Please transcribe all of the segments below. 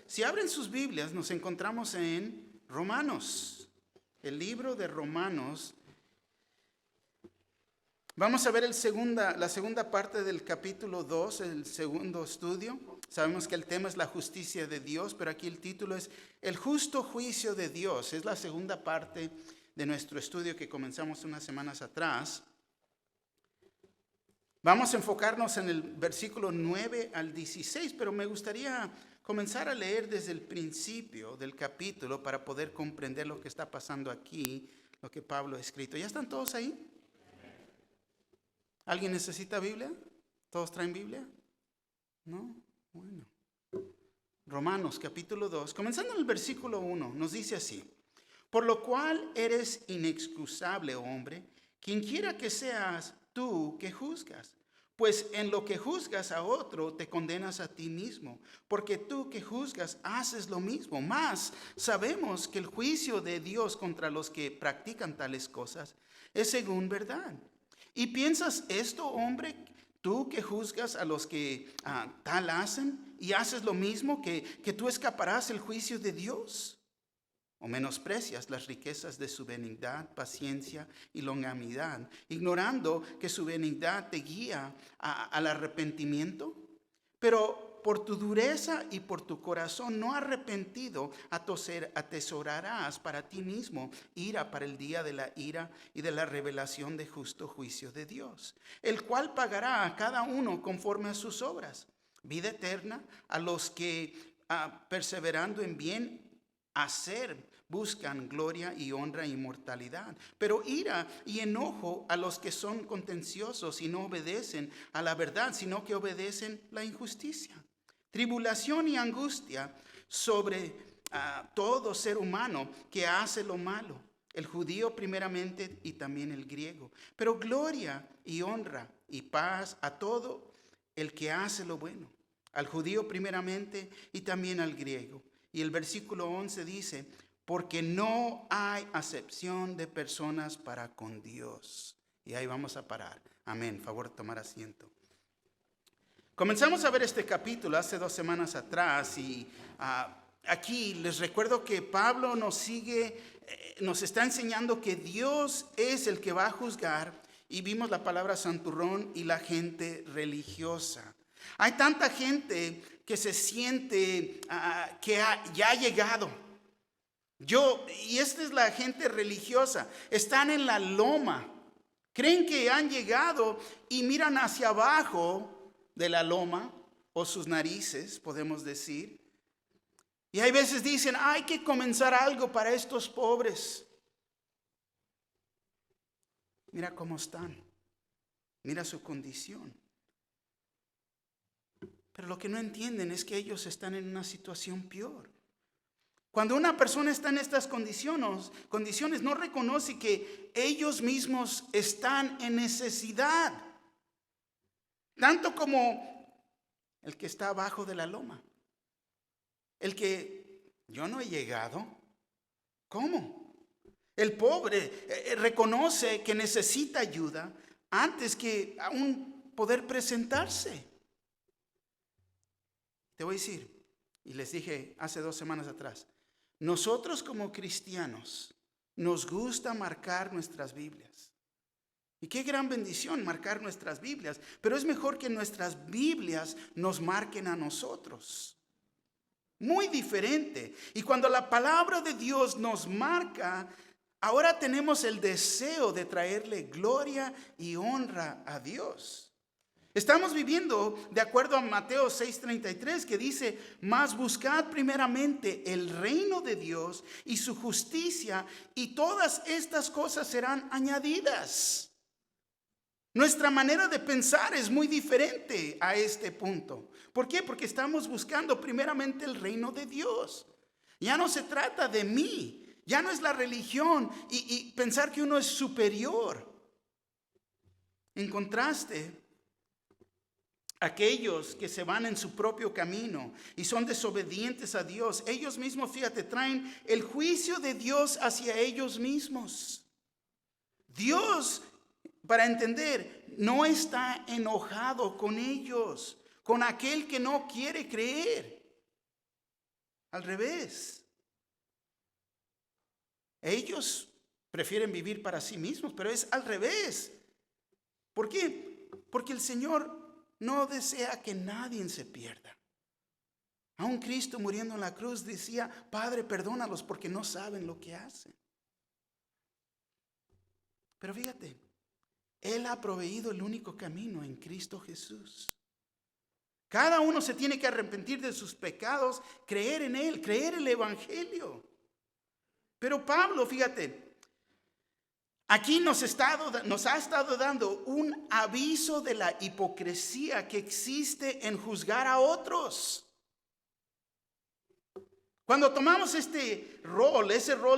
si abren sus Biblias, nos encontramos en Romanos, el libro de Romanos. Vamos a ver la segunda parte del capítulo 2, el segundo estudio. Sabemos que el tema es la justicia de Dios, pero aquí el título es El justo juicio de Dios. Es la segunda parte de nuestro estudio que comenzamos unas semanas atrás. Vamos a enfocarnos en el versículo 9 al 16, pero me gustaría comenzar a leer desde el principio del capítulo para poder comprender lo que está pasando aquí, lo que Pablo ha escrito. ¿Ya están todos ahí? ¿Alguien necesita Biblia? ¿Todos traen Biblia? ¿No? Bueno. Romanos capítulo 2, comenzando en el versículo 1, nos dice así: por lo cual eres inexcusable, hombre, quien quiera que seas tú que juzgas. Pues en lo que juzgas a otro te condenas a ti mismo, porque tú que juzgas haces lo mismo. Mas sabemos que el juicio de Dios contra los que practican tales cosas es según verdad. ¿Y piensas esto, hombre, tú que juzgas a los que tal hacen y haces lo mismo, que tú escaparás el juicio de Dios? ¿O menosprecias las riquezas de su benignidad, paciencia y longanimidad, ignorando que su benignidad te guía al arrepentimiento? Pero por tu dureza y por tu corazón no arrepentido atesorarás para ti mismo ira para el día de la ira y de la revelación de justo juicio de Dios, el cual pagará a cada uno conforme a sus obras. Vida eterna a los que perseverando en bien hacer buscan gloria y honra e inmortalidad, pero ira y enojo a los que son contenciosos y no obedecen a la verdad, sino que obedecen la injusticia. Tribulación y angustia sobre todo ser humano que hace lo malo, el judío primeramente y también el griego, pero gloria y honra y paz a todo el que hace lo bueno, al judío primeramente y también al griego. Y el versículo 11 dice: porque no hay acepción de personas para con Dios. Y ahí vamos a parar. Amén. Favor de tomar asiento. Comenzamos a ver este capítulo hace 2 semanas atrás y aquí les recuerdo que Pablo nos está enseñando que Dios es el que va a juzgar, y vimos la palabra santurrón y la gente religiosa. Hay tanta gente que se siente que ya ha llegado. Y esta es la gente religiosa. Están en la loma. Creen que han llegado y miran hacia abajo de la loma, o sus narices, podemos decir. Y hay veces dicen: hay que comenzar algo para estos pobres. Mira cómo están. Mira su condición. Pero lo que no entienden es que ellos están en una situación peor. Cuando una persona está en estas condiciones no reconoce que ellos mismos están en necesidad, tanto como el que está abajo de la loma. El que yo no he llegado. ¿Cómo? El pobre reconoce que necesita ayuda antes que aún poder presentarse. Te voy a decir, y les dije hace 2 semanas atrás, nosotros como cristianos nos gusta marcar nuestras Biblias. Y qué gran bendición marcar nuestras Biblias, pero es mejor que nuestras Biblias nos marquen a nosotros. Muy diferente. Y cuando la palabra de Dios nos marca, ahora tenemos el deseo de traerle gloria y honra a Dios. Estamos viviendo de acuerdo a Mateo 6:33, que dice: mas buscad primeramente el reino de Dios y su justicia, y todas estas cosas serán añadidas. Nuestra manera de pensar es muy diferente a este punto. ¿Por qué? Porque estamos buscando primeramente el reino de Dios. Ya no se trata de mí, ya no es la religión y pensar que uno es superior. En contraste, aquellos que se van en su propio camino y son desobedientes a Dios, ellos mismos, fíjate, traen el juicio de Dios hacia ellos mismos. Dios, para entender, no está enojado con ellos, con aquel que no quiere creer. Al revés. Ellos prefieren vivir para sí mismos, pero es al revés. ¿Por qué? Porque el Señor no desea que nadie se pierda. Aún Cristo muriendo en la cruz decía: Padre, perdónalos porque no saben lo que hacen. Pero fíjate, Él ha proveído el único camino en Cristo Jesús. Cada uno se tiene que arrepentir de sus pecados, creer en Él, creer el Evangelio. Pero Pablo, fíjate, aquí nos ha estado dando un aviso de la hipocresía que existe en juzgar a otros. Cuando tomamos ese rol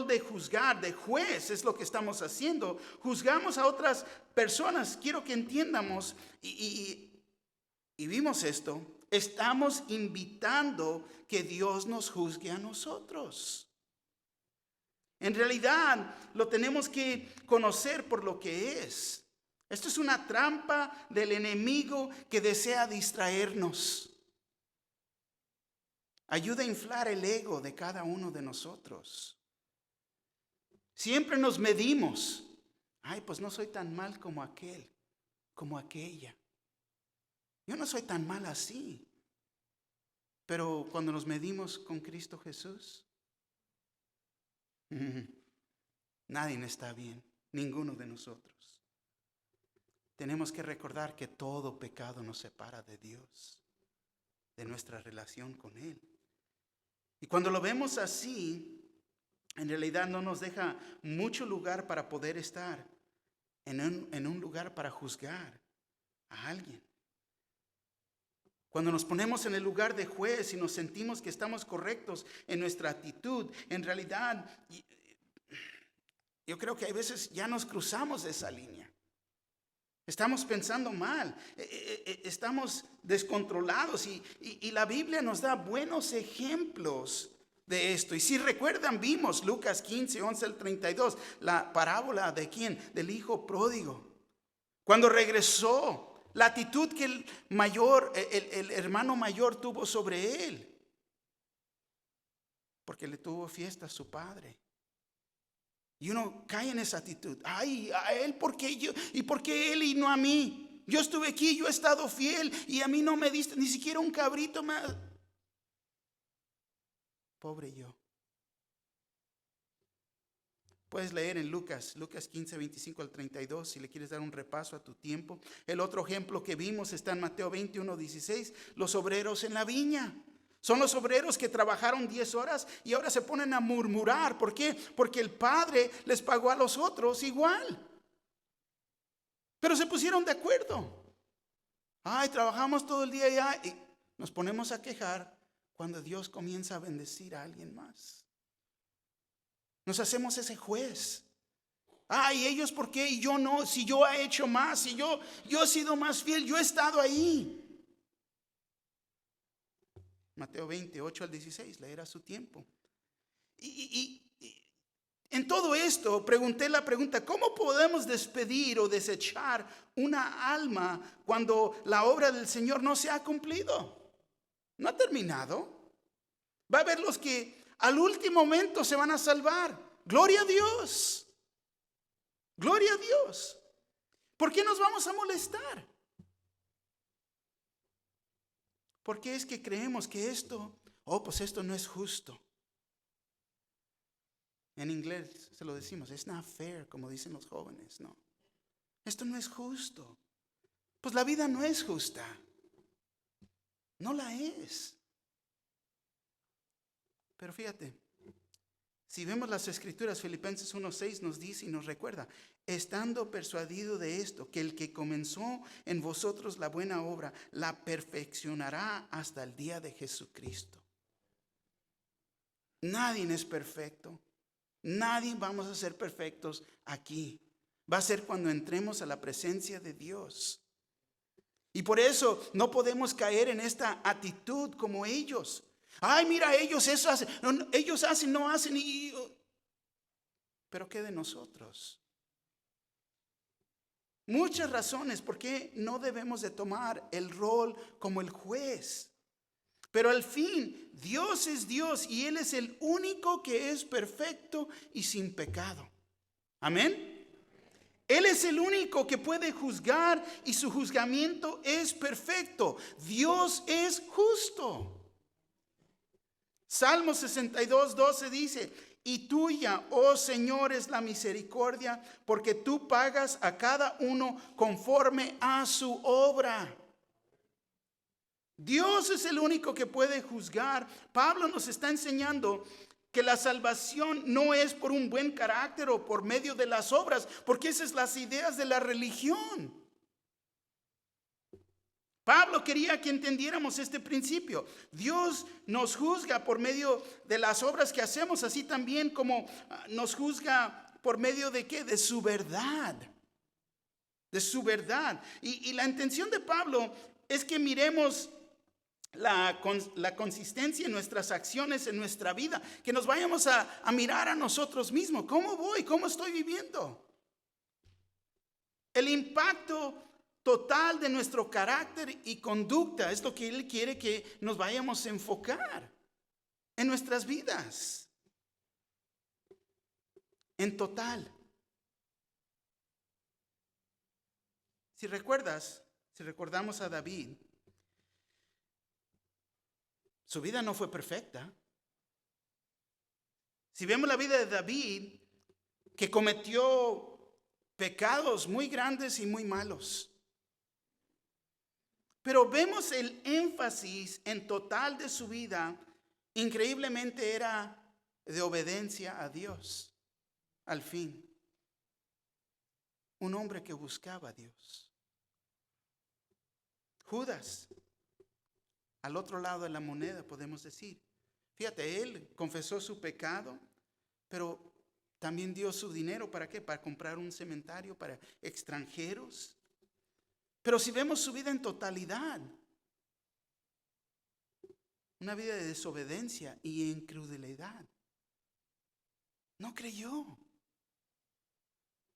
de juzgar, de juez, es lo que estamos haciendo. Juzgamos a otras personas. Quiero que entiendamos y vimos esto. Estamos invitando que Dios nos juzgue a nosotros. En realidad, lo tenemos que conocer por lo que es. Esto es una trampa del enemigo que desea distraernos. Ayuda a inflar el ego de cada uno de nosotros. Siempre nos medimos. Ay, pues no soy tan mal como aquel, como aquella. Yo no soy tan mal así. Pero cuando nos medimos con Cristo Jesús, nadie está bien, ninguno de nosotros. Tenemos que recordar que todo pecado nos separa de Dios, de nuestra relación con Él. Y cuando lo vemos así, en realidad no nos deja mucho lugar para poder estar en un lugar para juzgar a alguien. Cuando nos ponemos en el lugar de juez y nos sentimos que estamos correctos en nuestra actitud, en realidad yo creo que a veces ya nos cruzamos de esa línea. Estamos pensando mal, estamos descontrolados y la Biblia nos da buenos ejemplos de esto. Y si recuerdan, vimos Lucas 15, 11 al 32, la parábola de ¿quién? Del hijo pródigo. Cuando regresó, la actitud que el hermano mayor tuvo sobre él, porque le tuvo fiesta a su padre. Y uno cae en esa actitud. Ay, a él, ¿por qué yo? ¿Y por qué él y no a mí? Yo estuve aquí, yo he estado fiel y a mí no me diste ni siquiera un cabrito más. Pobre yo. Puedes leer en Lucas 15, 25 al 32, si le quieres dar un repaso a tu tiempo. El otro ejemplo que vimos está en Mateo 21, 16, los obreros en la viña. Son los obreros que trabajaron 10 horas y ahora se ponen a murmurar. ¿Por qué? Porque el Padre les pagó a los otros igual. Pero se pusieron de acuerdo. Ay, trabajamos todo el día ya y nos ponemos a quejar cuando Dios comienza a bendecir a alguien más. Nos hacemos ese juez. Ay, ellos ¿por qué? Y yo no, si yo he hecho más, si yo he sido más fiel, yo he estado ahí. Mateo 20, 8 al 16, leer a su tiempo. Y en todo esto pregunté la pregunta: ¿cómo podemos despedir o desechar una alma cuando la obra del Señor no se ha cumplido? No ha terminado. Va a haber los que al último momento se van a salvar. Gloria a Dios. Gloria a Dios. ¿Por qué nos vamos a molestar? Porque es que creemos que esto no es justo. En inglés se lo decimos, it's not fair, como dicen los jóvenes, no. Esto no es justo. Pues la vida no es justa. No la es. Pero fíjate, si vemos las escrituras, Filipenses 1:6 nos dice y nos recuerda: estando persuadido de esto, que el que comenzó en vosotros la buena obra, la perfeccionará hasta el día de Jesucristo. Nadie es perfecto. Nadie vamos a ser perfectos aquí. Va a ser cuando entremos a la presencia de Dios. Y por eso no podemos caer en esta actitud como ellos. Ay, mira, ellos eso hacen, ellos hacen, no hacen. Pero ¿qué de nosotros? Muchas razones por qué no debemos de tomar el rol como el juez. Pero al fin, Dios es Dios y Él es el único que es perfecto y sin pecado. Amén. Él es el único que puede juzgar y su juzgamiento es perfecto. Dios es justo. Salmo 62:12 dice: y tuya, oh Señor, es la misericordia, porque tú pagas a cada uno conforme a su obra. Dios es el único que puede juzgar. Pablo nos está enseñando que la salvación no es por un buen carácter o por medio de las obras, porque esas son las ideas de la religión. Pablo quería que entendiéramos este principio. Dios nos juzga por medio de las obras que hacemos, así también como nos juzga por medio de ¿qué? De su verdad. De su verdad. Y la intención de Pablo es que miremos la consistencia en nuestras acciones, en nuestra vida, que nos vayamos a mirar a nosotros mismos. ¿Cómo voy? ¿Cómo estoy viviendo? El impacto total de nuestro carácter y conducta es lo que Él quiere que nos vayamos a enfocar en nuestras vidas. En total. Si recordamos a David, su vida no fue perfecta. Si vemos la vida de David, que cometió pecados muy grandes y muy malos. Pero vemos el énfasis en total de su vida, increíblemente era de obediencia a Dios. Al fin, un hombre que buscaba a Dios. Judas, al otro lado de la moneda, podemos decir. Fíjate, él confesó su pecado, pero también dio su dinero, ¿para qué? Para comprar un cementerio para extranjeros. Pero si vemos su vida en totalidad, una vida de desobediencia y incredulidad. No creyó.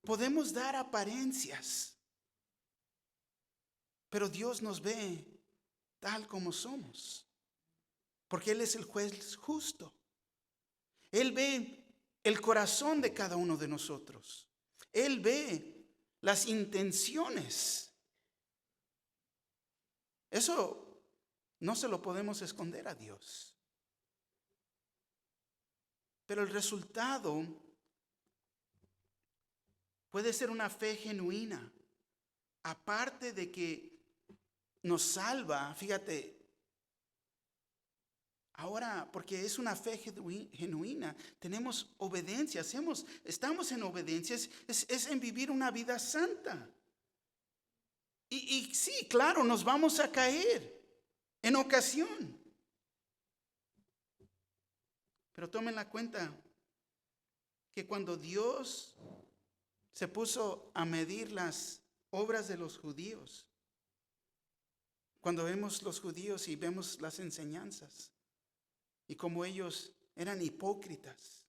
Podemos dar apariencias, pero Dios nos ve tal como somos, porque Él es el juez justo. Él ve el corazón de cada uno de nosotros. Él ve las intenciones. Eso no se lo podemos esconder a Dios. Pero el resultado puede ser una fe genuina. Aparte de que nos salva, fíjate, ahora, porque es una fe genuina, tenemos obediencia, estamos en obediencia, es en vivir una vida santa. Y sí, claro, nos vamos a caer en ocasión. Pero tomen la cuenta que cuando Dios se puso a medir las obras de los judíos, cuando vemos los judíos y vemos las enseñanzas y cómo ellos eran hipócritas,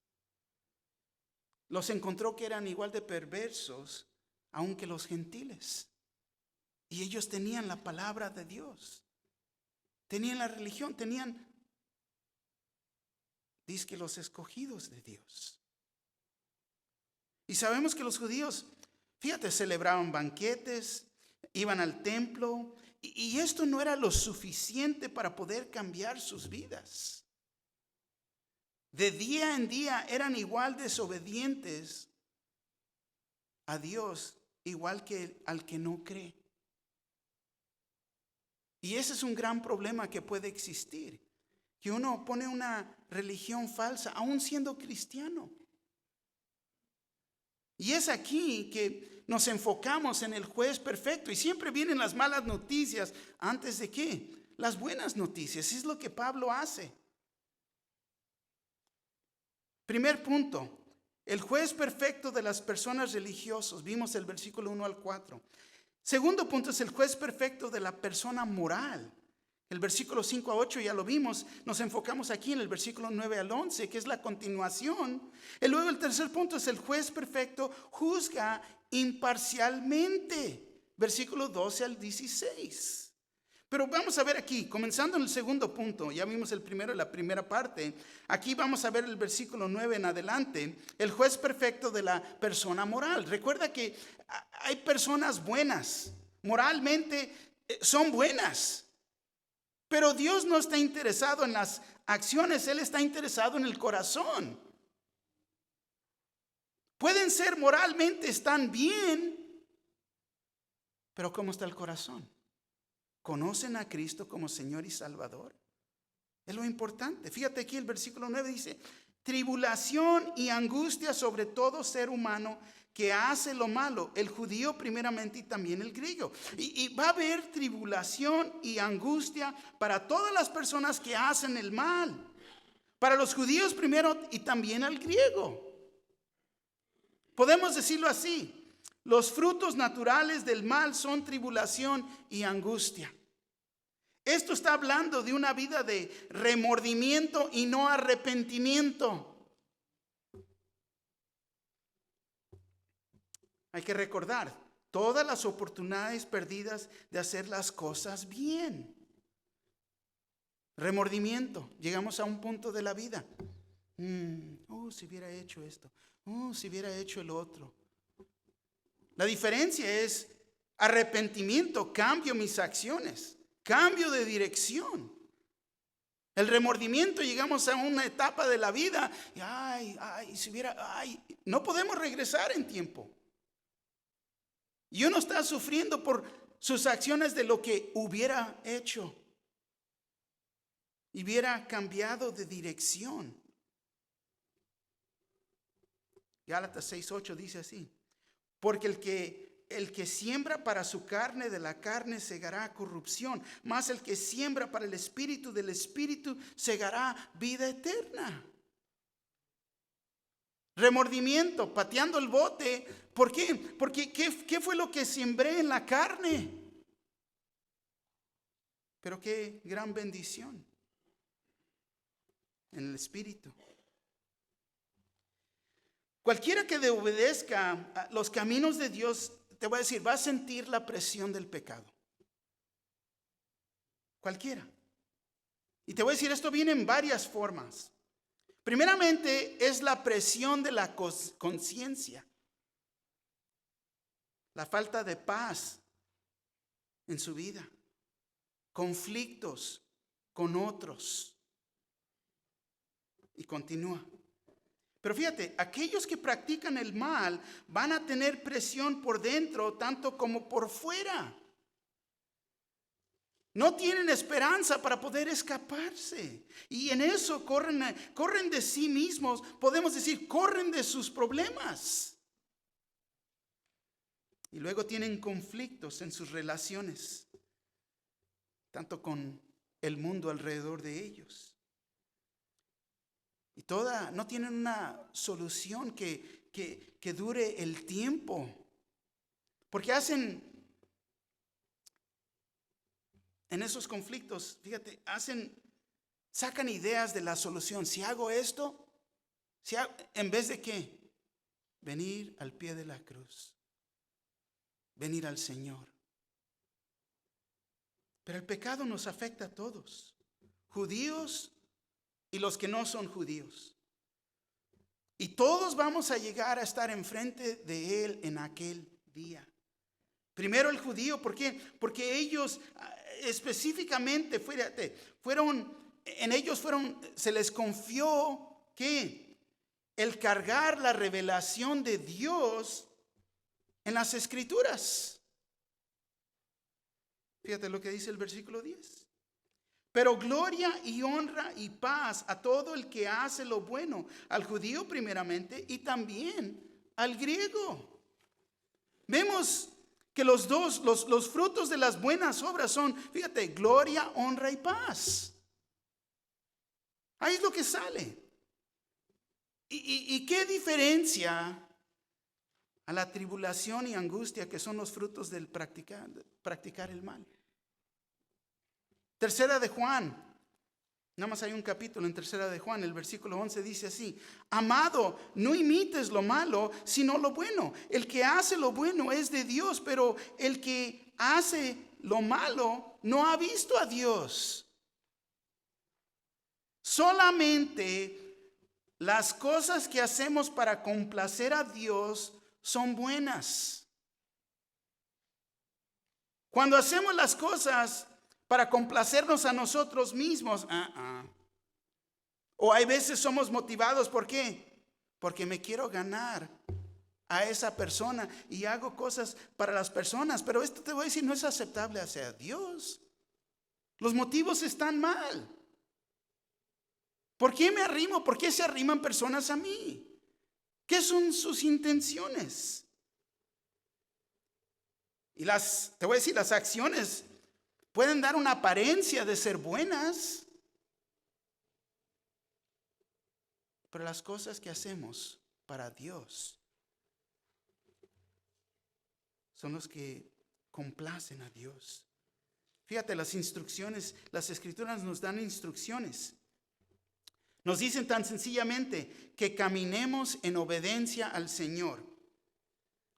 los encontró que eran igual de perversos aunque los gentiles. Y ellos tenían la palabra de Dios, tenían la religión, dice los escogidos de Dios. Y sabemos que los judíos, fíjate, celebraban banquetes, iban al templo, y esto no era lo suficiente para poder cambiar sus vidas. De día en día eran igual desobedientes a Dios, igual que al que no cree. Y ese es un gran problema que puede existir, que uno pone una religión falsa, aún siendo cristiano. Y es aquí que nos enfocamos en el juez perfecto, y siempre vienen las malas noticias antes de ¿qué? Las buenas noticias. Es lo que Pablo hace. Primer punto, el juez perfecto de las personas religiosas. Vimos el versículo 1 al 4. Segundo punto es el juez perfecto de la persona moral. El versículo 5 a 8 ya lo vimos. Nos enfocamos aquí en el versículo 9 al 11, que es la continuación. Y luego el tercer punto es el juez perfecto juzga imparcialmente. Versículo 12 al 16. Pero vamos a ver aquí, comenzando en el segundo punto, ya vimos el primero, la primera parte. Aquí vamos a ver el versículo 9 en adelante, el juez perfecto de la persona moral. Recuerda que hay personas buenas, moralmente son buenas, pero Dios no está interesado en las acciones, Él está interesado en el corazón. Pueden ser moralmente, están bien, pero ¿cómo está el corazón? ¿Conocen a Cristo como Señor y Salvador? Es lo importante. Fíjate aquí el versículo 9 dice: tribulación y angustia sobre todo ser humano que hace lo malo, el judío primeramente y también el griego. Y va a haber tribulación y angustia para todas las personas que hacen el mal. Para los judíos primero y también al griego. Podemos decirlo así. Los frutos naturales del mal son tribulación y angustia. Esto está hablando de una vida de remordimiento y no arrepentimiento. Hay que recordar todas las oportunidades perdidas de hacer las cosas bien. Remordimiento. Llegamos a un punto de la vida. Si hubiera hecho esto. Si hubiera hecho el otro. La diferencia es arrepentimiento, cambio mis acciones, cambio de dirección. El remordimiento, llegamos a una etapa de la vida y no podemos regresar en tiempo. Y uno está sufriendo por sus acciones de lo que hubiera hecho. Y hubiera cambiado de dirección. Gálatas 6:8 dice así: porque el que siembra para su carne, de la carne segará corrupción, mas el que siembra para el espíritu, del espíritu segará vida eterna. Remordimiento, pateando el bote. ¿Por qué? Porque ¿qué fue lo que sembré en la carne? Pero qué gran bendición en el espíritu. Cualquiera que obedezca los caminos de Dios, te voy a decir, va a sentir la presión del pecado. Cualquiera. Y te voy a decir, esto viene en varias formas. Primeramente es la presión de la conciencia. La falta de paz en su vida. Conflictos con otros. Y continúa. Pero fíjate, aquellos que practican el mal van a tener presión por dentro tanto como por fuera. No tienen esperanza para poder escaparse. Y en eso corren de sí mismos. Podemos decir, corren de sus problemas. Y luego tienen conflictos en sus relaciones, tanto con el mundo alrededor de ellos. Y no tienen una solución que dure el tiempo. Porque en esos conflictos, fíjate, sacan ideas de la solución. Si hago esto, en vez de ¿qué? Venir al pie de la cruz. Venir al Señor. Pero el pecado nos afecta a todos. Judíos y los que no son judíos. Y todos vamos a llegar a estar enfrente de Él en aquel día. Primero el judío, ¿por qué? Porque ellos específicamente, se les confió que el cargar la revelación de Dios en las Escrituras. Fíjate lo que dice el versículo 10. Pero gloria y honra y paz a todo el que hace lo bueno, al judío primeramente y también al griego. Vemos que los frutos de las buenas obras son, fíjate, gloria, honra y paz. Ahí es lo que sale. ¿Y qué diferencia a la tribulación y angustia que son los frutos del practicar el mal? Tercera de Juan, nada más hay un capítulo en Tercera de Juan, el versículo 11 dice así: amado, no imites lo malo, sino lo bueno. El que hace lo bueno es de Dios, pero el que hace lo malo no ha visto a Dios. Solamente las cosas que hacemos para complacer a Dios son buenas. Cuando hacemos las cosas para complacernos a nosotros mismos, o hay veces somos motivados, ¿por qué? Porque me quiero ganar a esa persona y hago cosas para las personas, pero esto te voy a decir, no es aceptable hacia Dios. Los motivos están mal. ¿Por qué me arrimo? ¿Por qué se arriman personas a mí? ¿Qué son sus intenciones? Y te voy a decir, las acciones pueden dar una apariencia de ser buenas, pero las cosas que hacemos para Dios son los que complacen a Dios. Fíjate, las instrucciones, las escrituras nos dan instrucciones. Nos dicen tan sencillamente que caminemos en obediencia al Señor,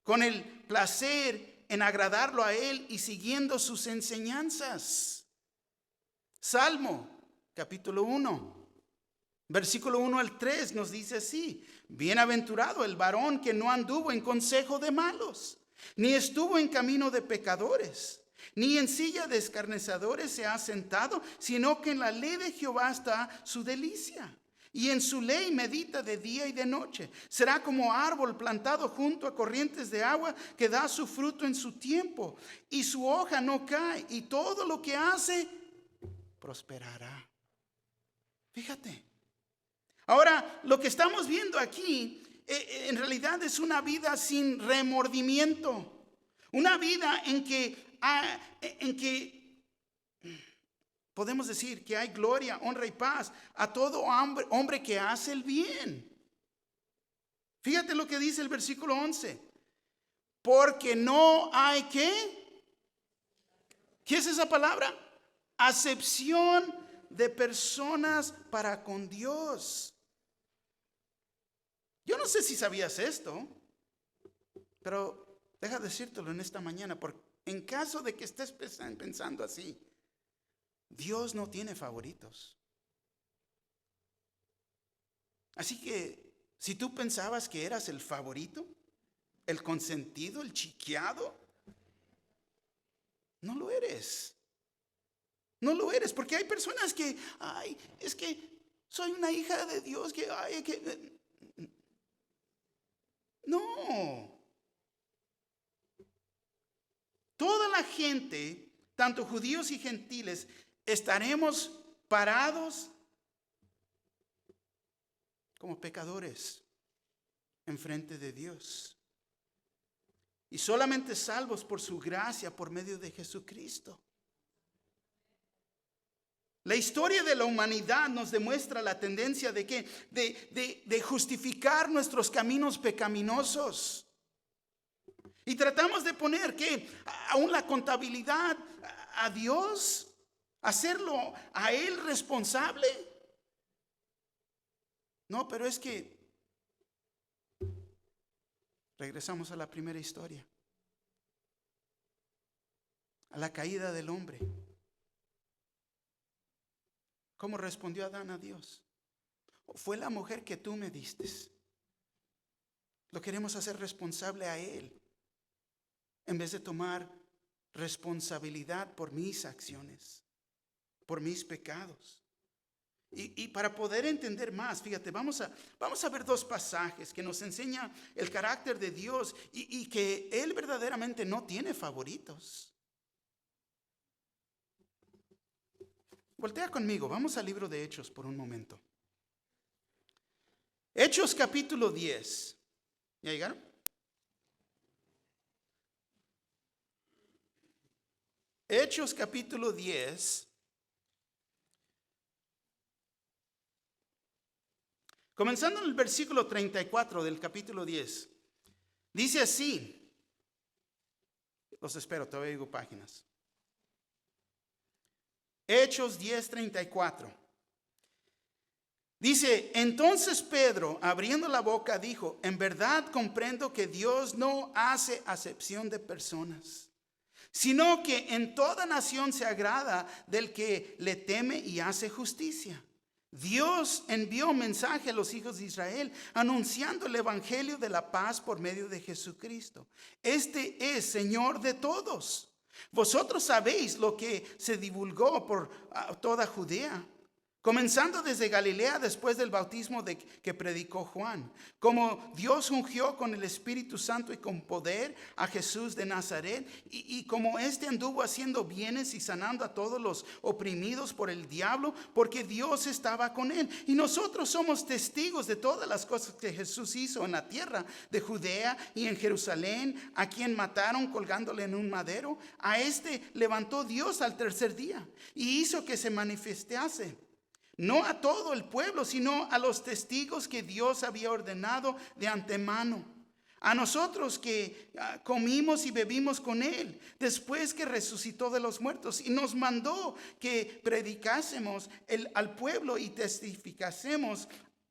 con el placer en agradarlo a Él y siguiendo sus enseñanzas. Salmo, capítulo 1, versículo 1 al 3 nos dice así: bienaventurado el varón que no anduvo en consejo de malos, ni estuvo en camino de pecadores, ni en silla de escarnecedores se ha sentado, sino que en la ley de Jehová está su delicia, y en su ley medita de día y de noche. Será como árbol plantado junto a corrientes de agua, que da su fruto en su tiempo, y su hoja no cae, y todo lo que hace prosperará. Fíjate. Ahora, lo que estamos viendo aquí en realidad es una vida sin remordimiento, una vida en que podemos decir que hay gloria, honra y paz a todo hombre que hace el bien. Fíjate lo que dice el versículo 11. Porque no hay ¿qué? ¿Qué es esa palabra? Acepción de personas para con Dios. Yo no sé si sabías esto, pero deja decírtelo en esta mañana, porque en caso de que estés pensando así, Dios no tiene favoritos. Así que si tú pensabas que eras el favorito, el consentido, el chiqueado, no lo eres. No lo eres, porque hay personas que, es que soy una hija de Dios, no. Toda la gente, tanto judíos y gentiles, estaremos parados como pecadores enfrente de Dios. Y solamente salvos por su gracia, por medio de Jesucristo. La historia de la humanidad nos demuestra la tendencia de justificar nuestros caminos pecaminosos. Y tratamos de poner aún la contabilidad a Dios, hacerlo a Él responsable. No, pero es que regresamos a la primera historia, a la caída del hombre. ¿Cómo respondió Adán a Dios? Fue la mujer que tú me diste. Lo queremos hacer responsable a Él, en vez de tomar responsabilidad por mis acciones, por mis pecados. Y para poder entender más, fíjate, vamos a ver dos pasajes que nos enseñan el carácter de Dios y que Él verdaderamente no tiene favoritos. Voltea conmigo, vamos al libro de Hechos por un momento. Hechos capítulo 10. ¿Ya llegaron? Hechos capítulo 10. Comenzando en el versículo 34 del capítulo 10. Dice así. Los espero, todavía digo páginas. Hechos 10:34. Dice: entonces Pedro, abriendo la boca, dijo: en verdad comprendo que Dios no hace acepción de personas, sino que en toda nación se agrada del que le teme y hace justicia. Dios envió un mensaje a los hijos de Israel anunciando el evangelio de la paz por medio de Jesucristo. Este es Señor de todos. Vosotros sabéis lo que se divulgó por toda Judea, comenzando desde Galilea después del bautismo que predicó Juan, como Dios ungió con el Espíritu Santo y con poder a Jesús de Nazaret, y como éste anduvo haciendo bienes y sanando a todos los oprimidos por el diablo, porque Dios estaba con él. Y nosotros somos testigos de todas las cosas que Jesús hizo en la tierra de Judea y en Jerusalén, a quien mataron colgándole en un madero. A este levantó Dios al tercer día y hizo que se manifestase, no a todo el pueblo, sino a los testigos que Dios había ordenado de antemano. A nosotros que comimos y bebimos con él, después que resucitó de los muertos, y nos mandó que predicásemos al pueblo y testificásemos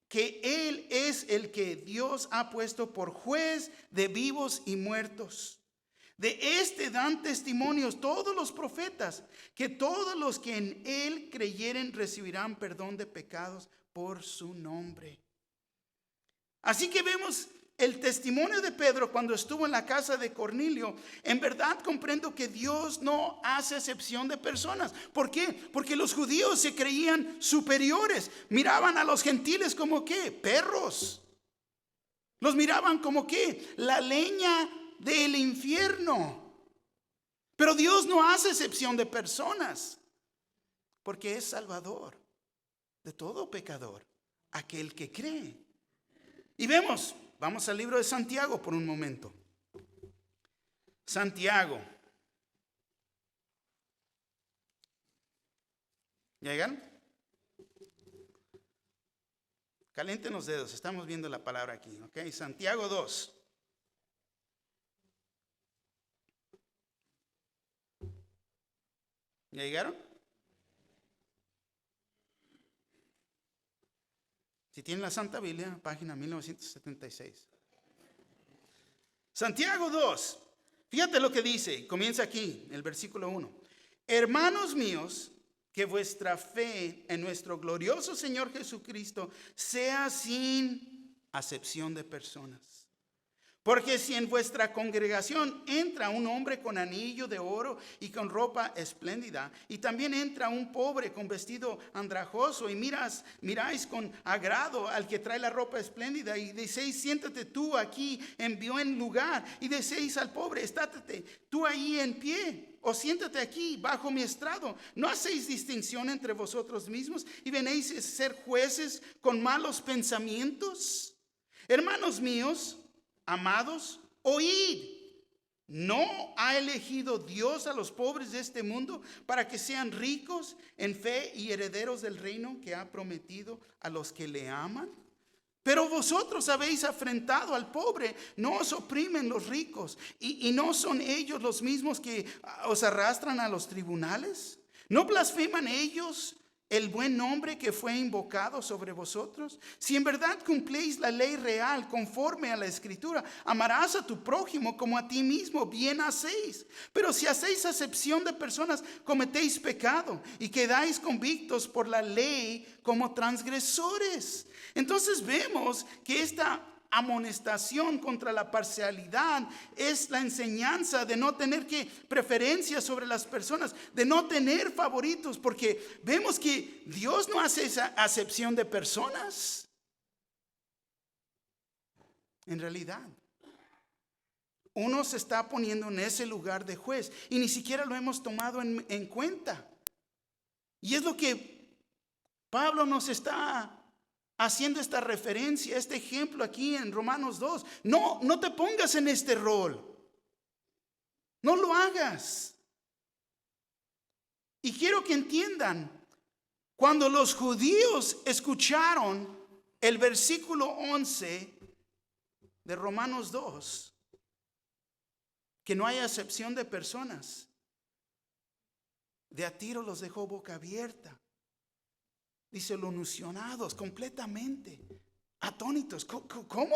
que él es el que Dios ha puesto por juez de vivos y muertos. De este dan testimonios todos los profetas, que todos los que en él creyeren recibirán perdón de pecados por su nombre. Así que vemos el testimonio de Pedro cuando estuvo en la casa de Cornelio. En verdad comprendo que Dios no hace excepción de personas. ¿Por qué? Porque los judíos se creían superiores. Miraban a los gentiles como ¿qué? Perros. Los miraban como ¿qué? La leña del infierno. Pero Dios no hace excepción de personas, porque es salvador de todo pecador, aquel que cree. Y vamos al libro de Santiago por un momento. Santiago. ¿Llegan? Calienten los dedos, estamos viendo la palabra aquí, ¿ok? Santiago 2. ¿Ya llegaron? Si tienen la Santa Biblia, página 1976. Santiago 2. Fíjate lo que dice. Comienza aquí, el versículo 1. Hermanos míos, que vuestra fe en nuestro glorioso Señor Jesucristo sea sin acepción de personas. Porque si en vuestra congregación entra un hombre con anillo de oro y con ropa espléndida, y también entra un pobre con vestido andrajoso, y miráis con agrado al que trae la ropa espléndida, y decéis, siéntate tú aquí en buen lugar, y decéis al pobre, estáte tú ahí en pie, o siéntate aquí bajo mi estrado. ¿No hacéis distinción entre vosotros mismos y venéis a ser jueces con malos pensamientos? Hermanos míos, amados, oíd. ¿No ha elegido Dios a los pobres de este mundo para que sean ricos en fe y herederos del reino que ha prometido a los que le aman? Pero vosotros habéis afrentado al pobre. ¿No os oprimen los ricos? ¿Y no son ellos los mismos que os arrastran a los tribunales? ¿No blasfeman ellos el buen nombre que fue invocado sobre vosotros? Si en verdad cumplís la ley real conforme a la Escritura, amarás a tu prójimo como a ti mismo, bien hacéis. Pero si hacéis acepción de personas, cometéis pecado y quedáis convictos por la ley como transgresores. Entonces vemos que esta amonestación contra la parcialidad es la enseñanza de no tener preferencias sobre las personas, de no tener favoritos, porque vemos que Dios no hace esa acepción de personas. En realidad, uno se está poniendo en ese lugar de juez y ni siquiera lo hemos tomado en cuenta. Y es lo que Pablo nos está haciendo esta referencia, este ejemplo aquí en Romanos 2. No te pongas en este rol. No lo hagas. Y quiero que entiendan, cuando los judíos escucharon el versículo 11 de Romanos 2, que no hay acepción de personas, de a tiro los dejó boca abierta. Dice, los nocionados completamente, atónitos. ¿Cómo?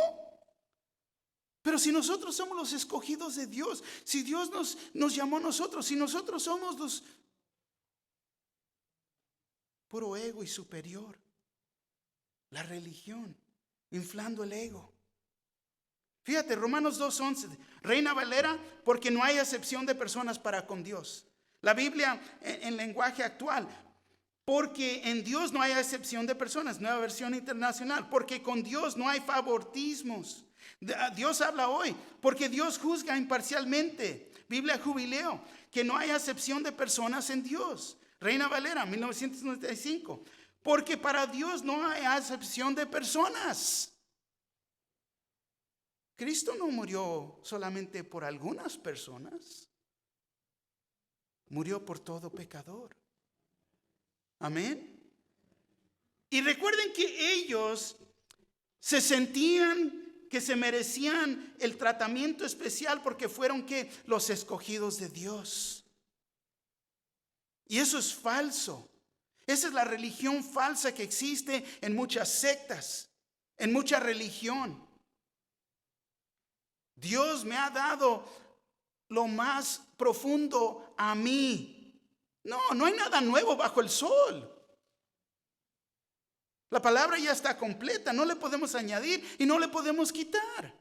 Pero si nosotros somos los escogidos de Dios, si Dios nos llamó a nosotros, si nosotros somos los puro ego y superior, la religión, inflando el ego. Fíjate, Romanos 2:11, Reina Valera, porque no hay acepción de personas para con Dios. La Biblia en lenguaje actual, porque en Dios no hay acepción de personas, nueva versión internacional, porque con Dios no hay favoritismos. Dios habla hoy, porque Dios juzga imparcialmente. Biblia Jubileo, que no hay acepción de personas en Dios. Reina Valera, 1995, porque para Dios no hay acepción de personas. Cristo no murió solamente por algunas personas, murió por todo pecador. Amén. Y recuerden que ellos se sentían que se merecían el tratamiento especial porque fueron que los escogidos de Dios. Y eso es falso. Esa es la religión falsa que existe en muchas sectas, en mucha religión. Dios me ha dado lo más profundo a mí. No hay nada nuevo bajo el sol. La palabra ya está completa, no le podemos añadir y no le podemos quitar.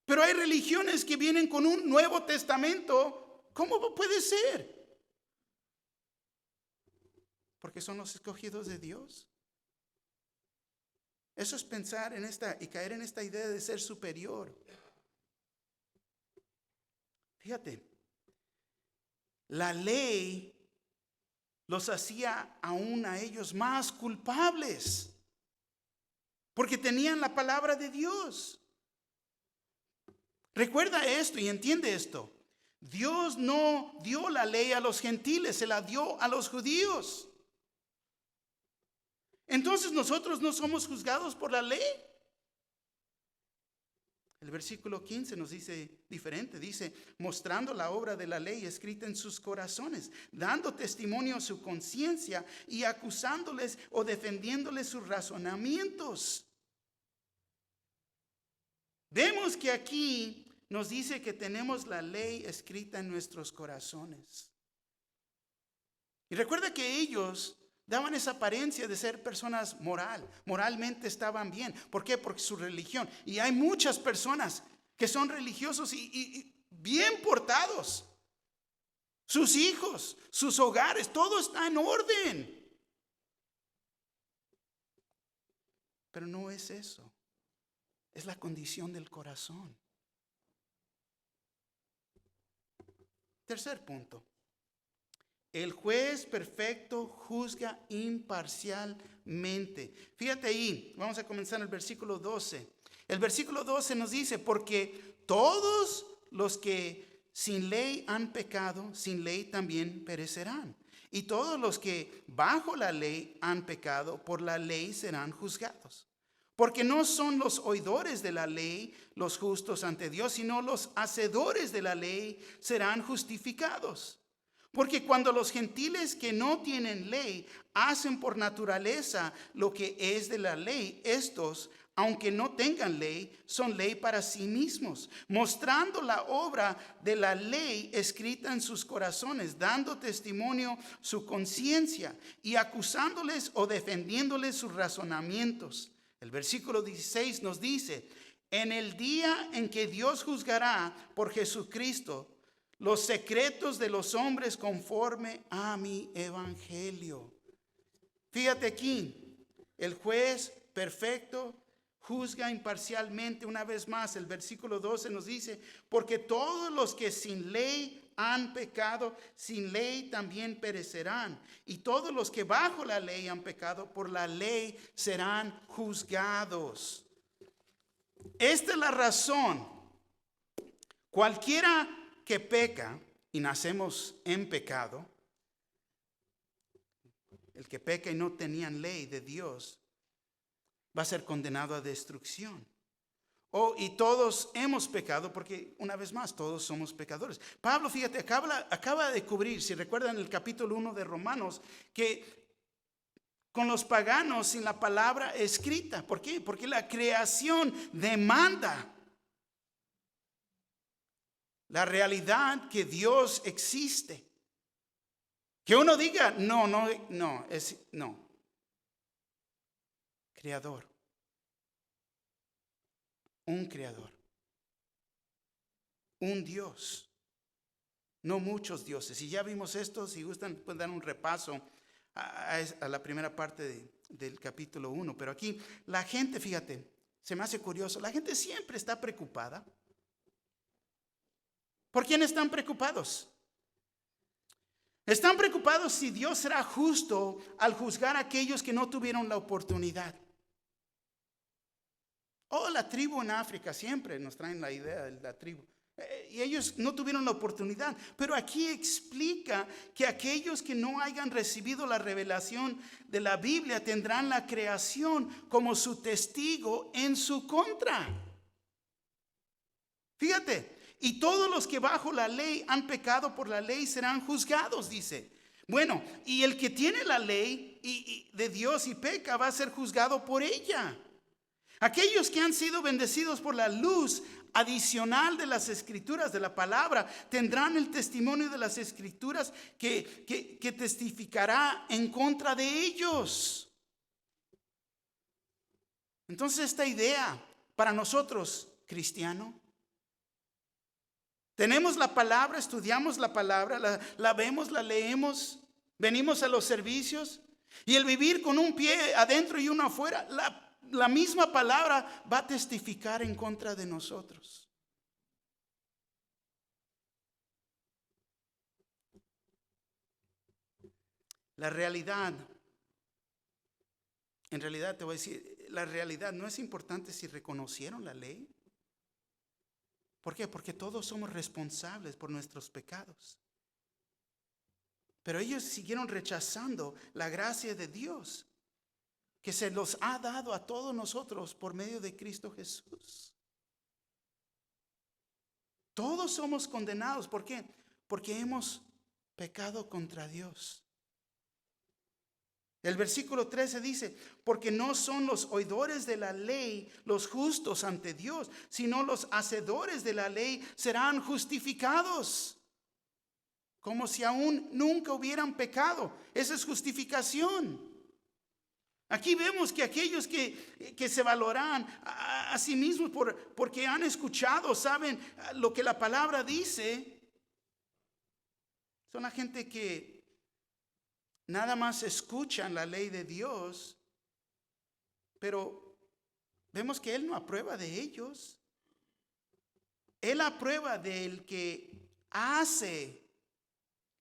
Pero hay religiones que vienen con un Nuevo Testamento. ¿Cómo puede ser? Porque son los escogidos de Dios. Eso es pensar en esta y caer en esta idea de ser superior. Fíjate, la ley los hacía aún a ellos más culpables, porque tenían la palabra de Dios. Recuerda esto y entiende esto. Dios no dio la ley a los gentiles, se la dio a los judíos. Entonces nosotros no somos juzgados por la ley. El versículo 15 nos dice diferente, dice, mostrando la obra de la ley escrita en sus corazones, dando testimonio a su conciencia y acusándoles o defendiéndoles sus razonamientos. Vemos que aquí nos dice que tenemos la ley escrita en nuestros corazones. Y recuerda que ellos daban esa apariencia de ser personas moralmente estaban bien. ¿Por qué? Porque su religión. Y hay muchas personas que son religiosos y bien portados. Sus hijos, sus hogares, todo está en orden. Pero no es eso. Es la condición del corazón. Tercer punto. El juez perfecto juzga imparcialmente. Fíjate ahí, vamos a comenzar en el versículo 12. El versículo 12 nos dice, porque todos los que sin ley han pecado, sin ley también perecerán. Y todos los que bajo la ley han pecado, por la ley serán juzgados. Porque no son los oidores de la ley los justos ante Dios, sino los hacedores de la ley serán justificados. Porque cuando los gentiles que no tienen ley hacen por naturaleza lo que es de la ley, estos, aunque no tengan ley, son ley para sí mismos, mostrando la obra de la ley escrita en sus corazones, dando testimonio su conciencia y acusándoles o defendiéndoles sus razonamientos. El versículo 16 nos dice, en el día en que Dios juzgará por Jesucristo los secretos de los hombres conforme a mi evangelio. Fíjate aquí, el juez perfecto juzga imparcialmente. Una vez más, el versículo 12 nos dice, porque todos los que sin ley han pecado, sin ley también perecerán. Y todos los que bajo la ley han pecado, por la ley serán juzgados. Esta es la razón. Cualquiera que peca y nacemos en pecado, el que peca y no tenían ley de Dios, va a ser condenado a destrucción. Y todos hemos pecado porque, una vez más, todos somos pecadores. Pablo, fíjate, acaba de cubrir, si recuerdan el capítulo 1 de Romanos, que con los paganos sin la palabra escrita. ¿Por qué? Porque la creación demanda la realidad que Dios existe. Que uno diga, no, Creador. Un creador. Un Dios. No muchos dioses. Y ya vimos esto, si gustan pueden dar un repaso a la primera parte del capítulo 1. Pero aquí la gente, fíjate, se me hace curioso, la gente siempre está preocupada. ¿Por quién están preocupados? Están preocupados si Dios será justo al juzgar a aquellos que no tuvieron la oportunidad. La tribu en África, siempre nos traen la idea de la tribu. Y ellos no tuvieron la oportunidad. Pero aquí explica que aquellos que no hayan recibido la revelación de la Biblia tendrán la creación como su testigo en su contra. Fíjate. Y todos los que bajo la ley han pecado por la ley serán juzgados, dice. Bueno, y el que tiene la ley de Dios y peca va a ser juzgado por ella. Aquellos que han sido bendecidos por la luz adicional de las escrituras, de la palabra, tendrán el testimonio de las escrituras que testificará en contra de ellos. Entonces esta idea para nosotros, cristiano, tenemos la palabra, estudiamos la palabra, la vemos, la leemos, venimos a los servicios y el vivir con un pie adentro y uno afuera, la misma palabra va a testificar en contra de nosotros. La realidad, en realidad te voy a decir, la realidad no es importante si reconocieron la ley. ¿Por qué? Porque todos somos responsables por nuestros pecados. Pero ellos siguieron rechazando la gracia de Dios que se los ha dado a todos nosotros por medio de Cristo Jesús. Todos somos condenados. ¿Por qué? Porque hemos pecado contra Dios. El versículo 13 dice, porque no son los oidores de la ley los justos ante Dios, sino los hacedores de la ley serán justificados. Como si aún nunca hubieran pecado. Esa es justificación. Aquí vemos que aquellos que se valoran a sí mismos porque han escuchado, saben lo que la palabra dice, son la gente que nada más escuchan la ley de Dios, pero vemos que Él no aprueba de ellos. Él aprueba del que hace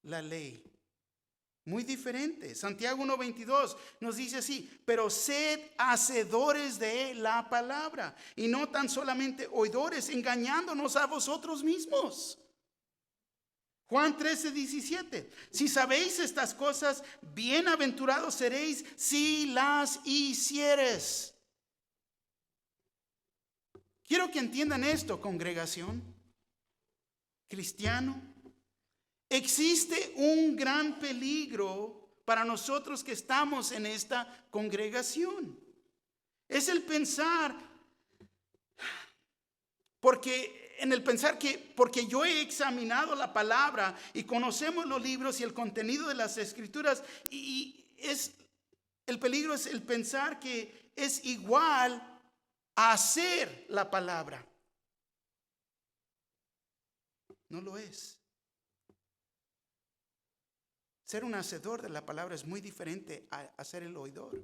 la ley. Muy diferente. Santiago 1:22 nos dice así, pero sed hacedores de la palabra y no tan solamente oidores, engañándonos a vosotros mismos. Juan 13:17, si sabéis estas cosas, bienaventurados seréis si las hicieres. Quiero que entiendan esto, congregación, cristiano. Existe un gran peligro para nosotros que estamos en esta congregación. Es el pensar, porque yo he examinado la palabra y conocemos los libros y el contenido de las escrituras, el peligro es el pensar que es igual a hacer la palabra. No lo es. Ser un hacedor de la palabra es muy diferente a ser el oidor.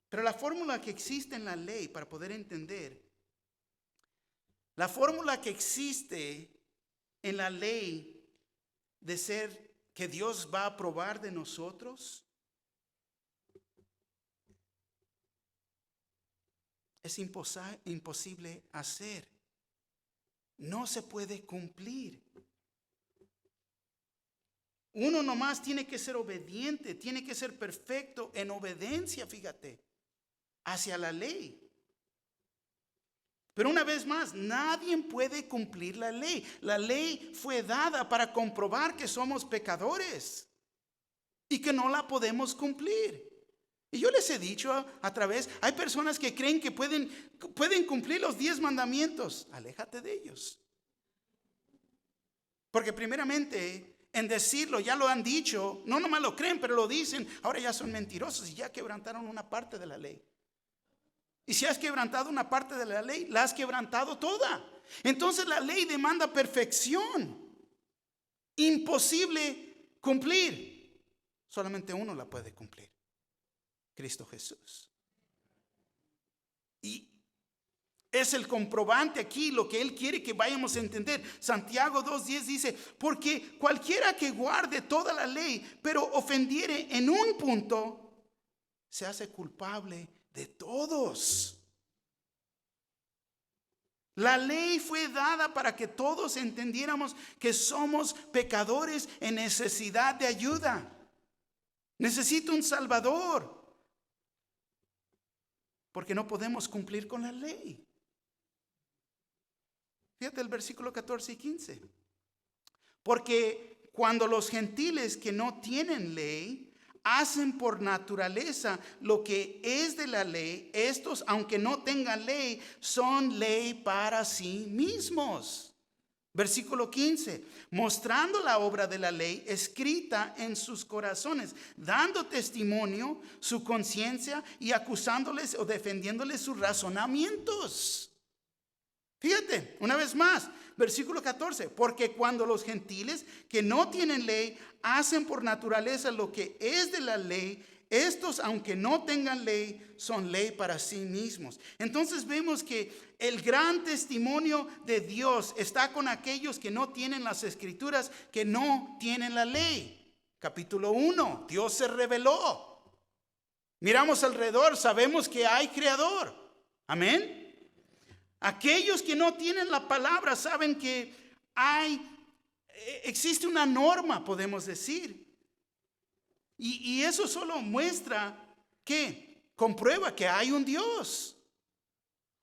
Pero la fórmula que existe en la ley para poder entender, la fórmula que existe en la ley de ser que Dios va a aprobar de nosotros, es imposible hacer. No se puede cumplir. Uno nomás tiene que ser obediente, tiene que ser perfecto en obediencia, fíjate, hacia la ley. Pero una vez más, nadie puede cumplir la ley. La ley fue dada para comprobar que somos pecadores y que no la podemos cumplir. Y yo les he dicho a través, hay personas que creen que pueden cumplir los 10 mandamientos. Aléjate de ellos. Porque primeramente, en decirlo, ya lo han dicho, no nomás lo creen, pero lo dicen, ahora ya son mentirosos y ya quebrantaron una parte de la ley. Y si has quebrantado una parte de la ley, la has quebrantado toda. Entonces la ley demanda perfección. Imposible cumplir. Solamente uno la puede cumplir. Cristo Jesús. Y es el comprobante aquí, lo que Él quiere que vayamos a entender. Santiago 2:10 dice, porque cualquiera que guarde toda la ley, pero ofendiere en un punto, se hace culpable de todos. La ley fue dada para que todos entendiéramos que somos pecadores en necesidad de ayuda. Necesito un Salvador. Porque no podemos cumplir con la ley. Fíjate el versículo 14 y 15. Porque cuando los gentiles que no tienen ley hacen por naturaleza lo que es de la ley, estos, aunque no tengan ley, son ley para sí mismos. Versículo 15, mostrando la obra de la ley escrita en sus corazones, dando testimonio su conciencia y acusándoles o defendiéndoles sus razonamientos. Fíjate, una vez más, versículo 14, porque cuando los gentiles que no tienen ley hacen por naturaleza lo que es de la ley, estos, aunque no tengan ley, son ley para sí mismos. Entonces vemos que el gran testimonio de Dios está con aquellos que no tienen las escrituras, que no tienen la ley. Capítulo 1, Dios se reveló. Miramos alrededor, sabemos que hay creador. Amén. Aquellos que no tienen la palabra saben que existe una norma, podemos decir. Y eso solo muestra que comprueba que hay un Dios.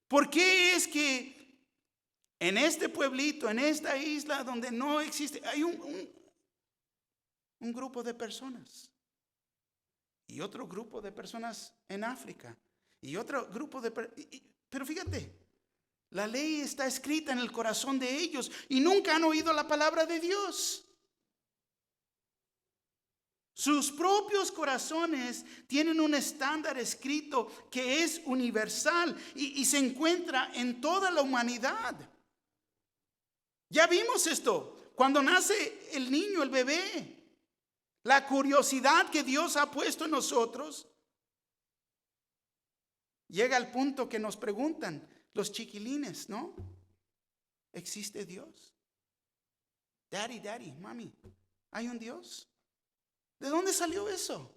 ¿Por qué es que en este pueblito, en esta isla donde no existe, hay un grupo de personas? Y otro grupo de personas en África. Y otro grupo de personas. Pero fíjate, la ley está escrita en el corazón de ellos y nunca han oído la palabra de Dios. Sus propios corazones tienen un estándar escrito que es universal y se encuentra en toda la humanidad. Ya vimos esto cuando nace el niño, el bebé. La curiosidad que Dios ha puesto en nosotros llega al punto que nos preguntan los chiquilines, ¿no? ¿Existe Dios? Daddy, mami, ¿hay un Dios? ¿De dónde salió eso?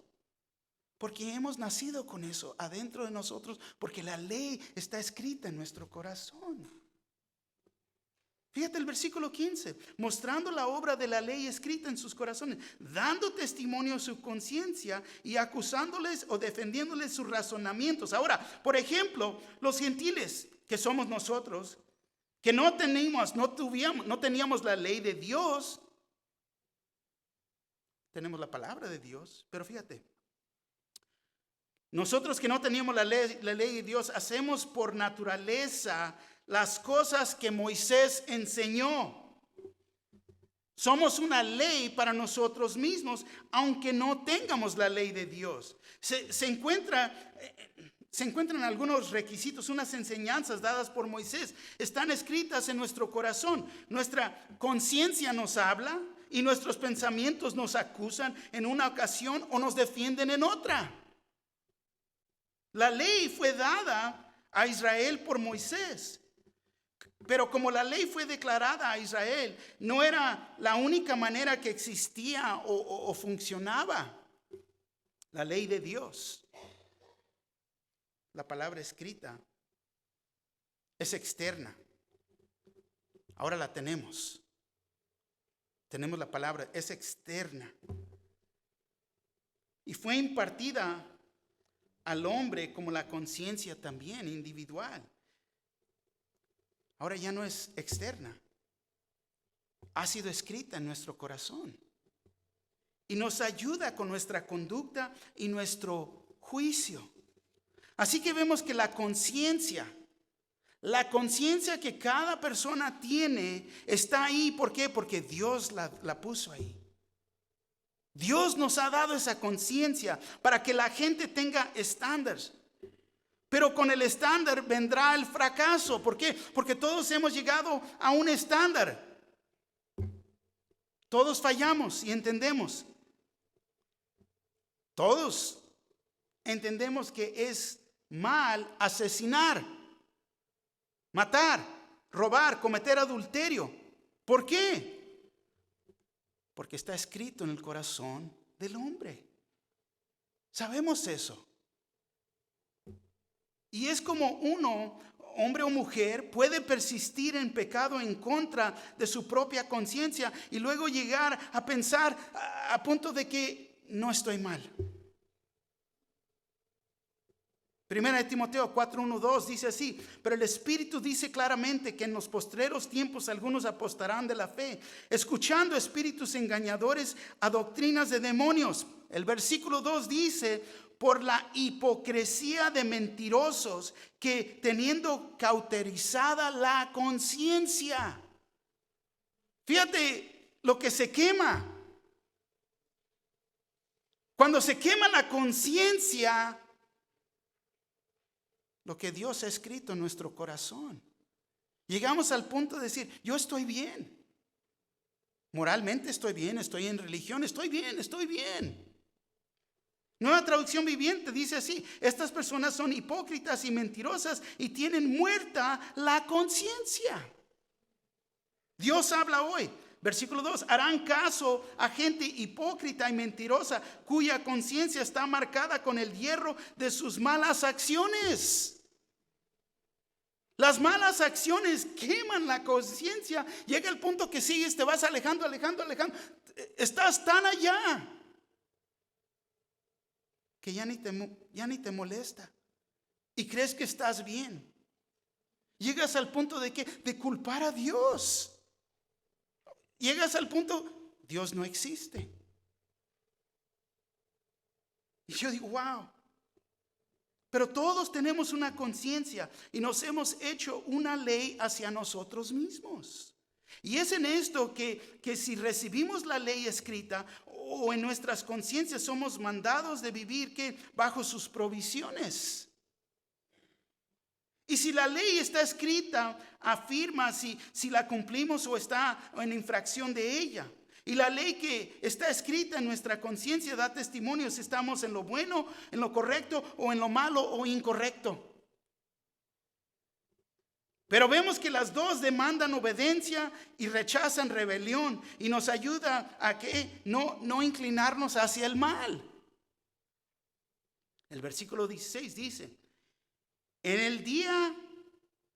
Porque hemos nacido con eso adentro de nosotros, porque la ley está escrita en nuestro corazón. Fíjate el versículo 15, mostrando la obra de la ley escrita en sus corazones, dando testimonio a su conciencia y acusándoles o defendiéndoles sus razonamientos. Ahora, por ejemplo, los gentiles que somos nosotros, que no teníamos la ley de Dios, tenemos la palabra de Dios, pero fíjate, nosotros que no teníamos la ley de Dios, hacemos por naturaleza las cosas que Moisés enseñó. Somos una ley para nosotros mismos, aunque no tengamos la ley de Dios. Se encuentran algunos requisitos, unas enseñanzas dadas por Moisés. Están escritas en nuestro corazón. Nuestra conciencia nos habla y nuestros pensamientos nos acusan en una ocasión o nos defienden en otra. La ley fue dada a Israel por Moisés. Pero como la ley fue declarada a Israel, no era la única manera que existía o funcionaba. La ley de Dios, la palabra escrita, es externa. Ahora la tenemos. Tenemos la palabra, es externa. Y fue impartida al hombre como la conciencia también individual. Ahora ya no es externa. Ha sido escrita en nuestro corazón. Y nos ayuda con nuestra conducta y nuestro juicio. Así que vemos que la conciencia que cada persona tiene está ahí. ¿Por qué? Porque Dios la puso ahí. Dios nos ha dado esa conciencia para que la gente tenga estándares. Pero con el estándar vendrá el fracaso. ¿Por qué? Porque todos hemos llegado a un estándar. Todos fallamos y entendemos. Todos entendemos que es mal asesinar, matar, robar, cometer adulterio. ¿Por qué? Porque está escrito en el corazón del hombre. Sabemos eso. Y es como uno, hombre o mujer, puede persistir en pecado en contra de su propia conciencia y luego llegar a pensar a punto de que no estoy mal. Primera de Timoteo 4:1-2 dice así: pero el Espíritu dice claramente que en los postreros tiempos algunos apostarán de la fe, escuchando espíritus engañadores a doctrinas de demonios. El versículo 2 dice: por la hipocresía de mentirosos que teniendo cauterizada la conciencia. Fíjate lo que se quema. Cuando se quema la conciencia, lo que Dios ha escrito en nuestro corazón, llegamos al punto de decir: yo estoy bien. Moralmente estoy bien, estoy en religión, estoy bien. Nueva Traducción Viviente dice así: estas personas son hipócritas y mentirosas y tienen muerta la conciencia. Dios habla hoy. Versículo 2: harán caso a gente hipócrita y mentirosa cuya conciencia está marcada con el hierro de sus malas acciones. Las malas acciones queman la conciencia. Llega el punto que sigues, te vas alejando. Estás tan allá que ya ni te molesta y crees que estás bien. Llegas al punto de culpar a Dios. Llegas al punto: Dios no existe. Y yo digo: wow. Pero todos tenemos una conciencia y nos hemos hecho una ley hacia nosotros mismos. Y es en esto que si recibimos la ley escrita o en nuestras conciencias, somos mandados de vivir bajo sus provisiones. Y si la ley está escrita, afirma si la cumplimos o está en infracción de ella. Y la ley que está escrita en nuestra conciencia da testimonio si estamos en lo bueno, en lo correcto, o en lo malo o incorrecto. Pero vemos que las dos demandan obediencia y rechazan rebelión, y nos ayuda a que no inclinarnos hacia el mal. El versículo 16 dice: en el día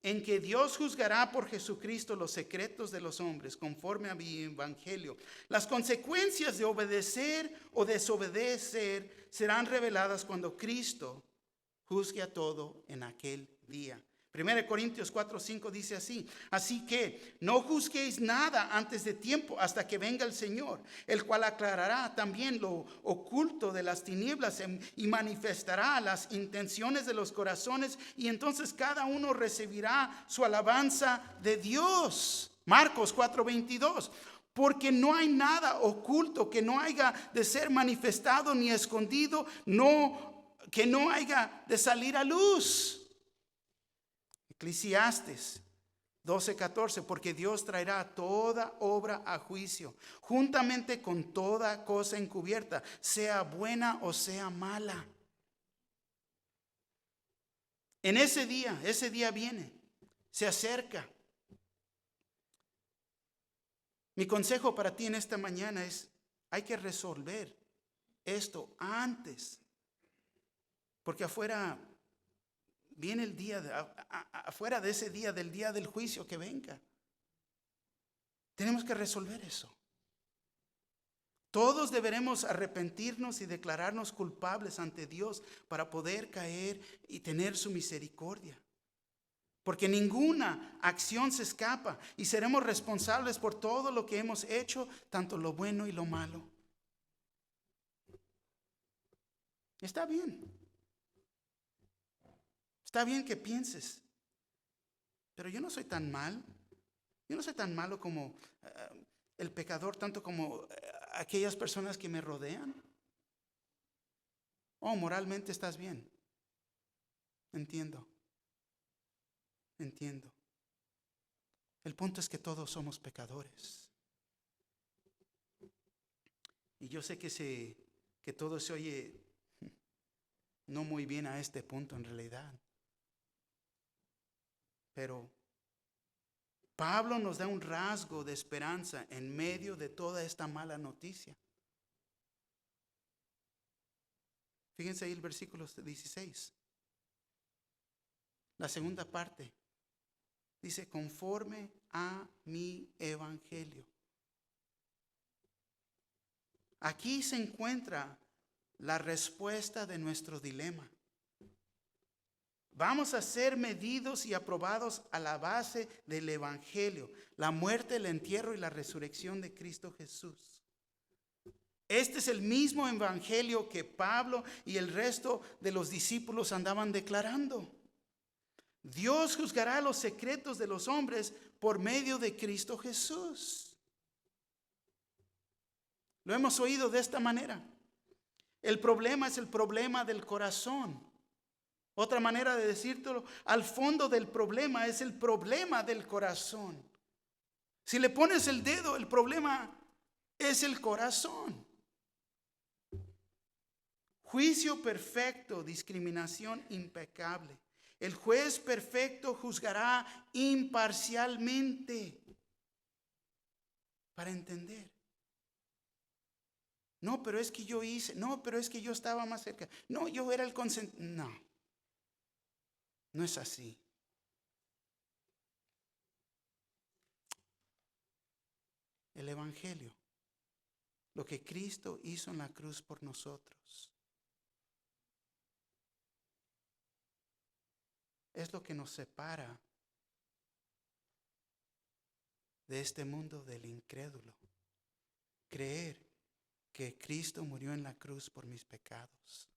en que Dios juzgará por Jesucristo los secretos de los hombres, conforme a mi evangelio, las consecuencias de obedecer o desobedecer serán reveladas cuando Cristo juzgue a todo en aquel día. 1 Corintios 4:5 dice así: así que no juzguéis nada antes de tiempo, hasta que venga el Señor, el cual aclarará también lo oculto de las tinieblas y manifestará las intenciones de los corazones, y entonces cada uno recibirá su alabanza de Dios. Marcos 4:22: porque no hay nada oculto que no haya de ser manifestado, ni escondido, que no haya de salir a luz. Eclesiastes 12:14: porque Dios traerá toda obra a juicio, juntamente con toda cosa encubierta, sea buena o sea mala. En ese día viene, se acerca. Mi consejo para ti en esta mañana es: hay que resolver esto antes, porque afuera viene el día, afuera de ese día, del día del juicio que venga. Tenemos que resolver eso. Todos deberemos arrepentirnos y declararnos culpables ante Dios para poder caer y tener su misericordia. Porque ninguna acción se escapa y seremos responsables por todo lo que hemos hecho, tanto lo bueno y lo malo. Está bien. Está bien que pienses, pero yo no soy tan mal. Yo no soy tan malo como el pecador, tanto como aquellas personas que me rodean. Oh, moralmente estás bien. Entiendo. El punto es que todos somos pecadores. Y yo sé que todo se oye no muy bien a este punto en realidad. Pero Pablo nos da un rasgo de esperanza en medio de toda esta mala noticia. Fíjense ahí el versículo 16. La segunda parte. Dice, conforme a mi evangelio. Aquí se encuentra la respuesta de nuestro dilema. Vamos a ser medidos y aprobados a la base del evangelio, la muerte, el entierro y la resurrección de Cristo Jesús. Este es el mismo evangelio que Pablo y el resto de los discípulos andaban declarando. Dios juzgará los secretos de los hombres por medio de Cristo Jesús. Lo hemos oído de esta manera. El problema es el problema del corazón. Otra manera de decírtelo, al fondo del problema es el problema del corazón. Si le pones el dedo, el problema es el corazón. Juicio perfecto, discriminación impecable. El juez perfecto juzgará imparcialmente para entender. No, pero es que yo hice. No, pero es que yo estaba más cerca. No, yo era el consentido. No es así. El evangelio, lo que Cristo hizo en la cruz por nosotros, es lo que nos separa de este mundo del incrédulo. Creer que Cristo murió en la cruz por mis pecados.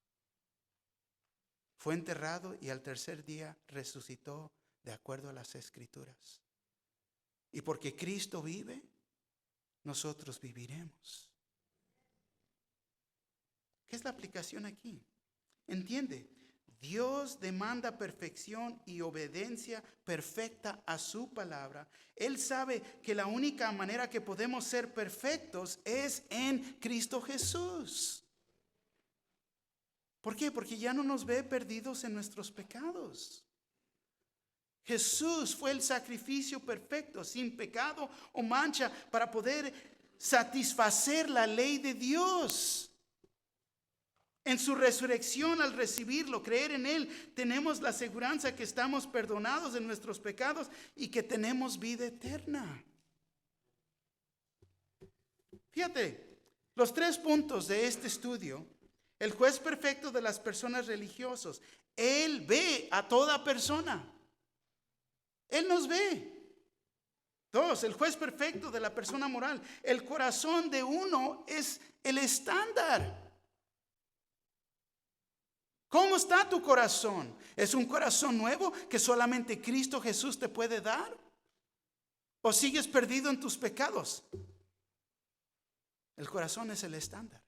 Fue enterrado y al tercer día resucitó de acuerdo a las Escrituras. Y porque Cristo vive, nosotros viviremos. ¿Qué es la aplicación aquí? Entiende, Dios demanda perfección y obediencia perfecta a su palabra. Él sabe que la única manera que podemos ser perfectos es en Cristo Jesús. ¿Por qué? Porque ya no nos ve perdidos en nuestros pecados. Jesús fue el sacrificio perfecto, sin pecado o mancha, para poder satisfacer la ley de Dios. En su resurrección, al recibirlo, creer en Él, tenemos la seguridad que estamos perdonados de nuestros pecados y que tenemos vida eterna. Fíjate, los 3 puntos de este estudio. El juez perfecto de las personas religiosas. Él ve a toda persona. Él nos ve. 2, el juez perfecto de la persona moral. El corazón de uno es el estándar. ¿Cómo está tu corazón? ¿Es un corazón nuevo que solamente Cristo Jesús te puede dar? ¿O sigues perdido en tus pecados? El corazón es el estándar.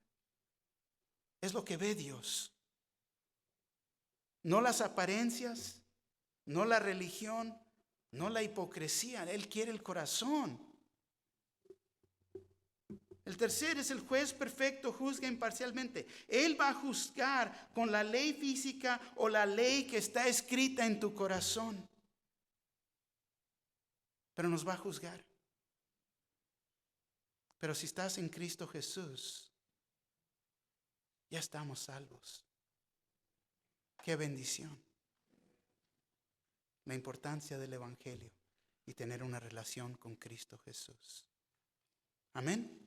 Es lo que ve Dios. No las apariencias, no la religión, no la hipocresía. Él quiere el corazón. El tercero es el juez perfecto, juzga imparcialmente. Él va a juzgar con la ley física o la ley que está escrita en tu corazón. Pero nos va a juzgar. Pero si estás en Cristo Jesús, ya estamos salvos. Qué bendición. La importancia del evangelio y tener una relación con Cristo Jesús. Amén.